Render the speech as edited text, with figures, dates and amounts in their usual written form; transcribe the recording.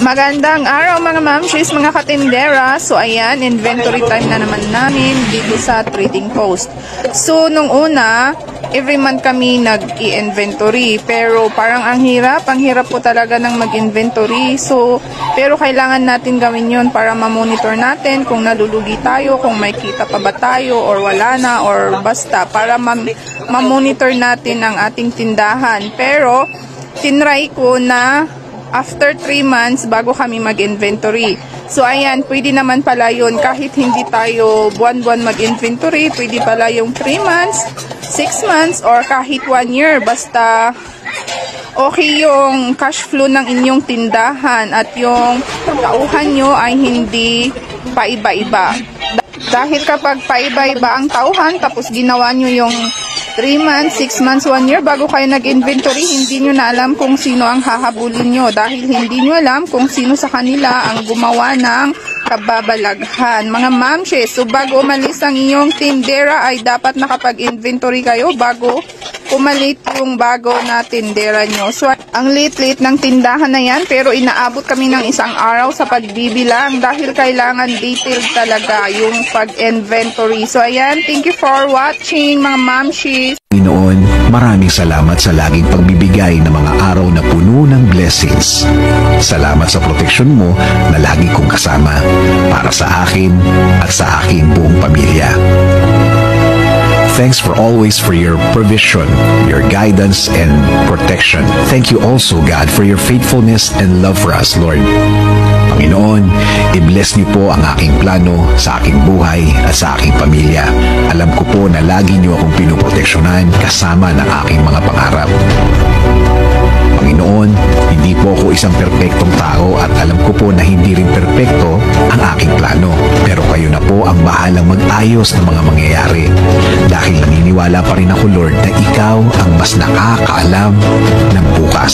Magandang araw mga mamshis, mga katindera. So ayan, inventory time na naman namin dito sa trading post. So nung una, every month kami nag-i-inventory. Pero parang ang hirap po talaga ng mag-inventory. So, pero kailangan natin gawin yun para ma-monitor natin kung nalulugi tayo, kung may kita pa ba tayo or wala na, or basta para ma-monitor natin ang ating tindahan. Pero tinry ko na after 3 months bago kami mag-inventory. So ayan, pwede naman pala yun kahit hindi tayo buwan-buwan mag-inventory, pwede pala yung 3 months, 6 months, or kahit 1 year. Basta okay yung cash flow ng inyong tindahan at yung tauhan nyo ay hindi paiba-iba. Dahil kapag paiba-iba ang tauhan tapos ginawa nyo yung 3 months, 6 months, 1 year bago kayo nag-inventory, hindi nyo na alam kung sino ang hahabulin nyo dahil hindi nyo alam kung sino sa kanila ang gumawa ng kababalaghan. Mga mamshes, so bago umalis ang inyong tindera ay dapat nakapag-inventory kayo bago umalit yung bago na tindera nyo. So, ang late-late ng tindahan na yan, pero inaabot kami ng 1 araw sa pagbibilang dahil kailangan detailed talaga yung pag-inventory. So, ayan, thank you for watching, mga mamshis. Panginoon, maraming salamat sa laging pagbibigay ng mga araw na puno ng blessings. Salamat sa proteksyon mo na lagi kong kasama para sa akin at sa aking buong pamilya. Thanks for always for your provision, your guidance, and protection. Thank you also, God, for your faithfulness and love for us, Lord. Panginoon, i-bless niyo po ang aking plano sa aking buhay at sa aking pamilya. Alam ko po na lagi niyo akong pinoproteksyonan kasama ng aking mga pangarap. Panginoon, hindi po ako isang perpektong tao at alam ko po na hindi rin perpekto ang aking plano. Pero kayo na po ang bahalang mag-ayos ng mga mangyayari. Dahil naniniwala pa rin ako, Lord, na ikaw ang mas nakakaalam ng bukas.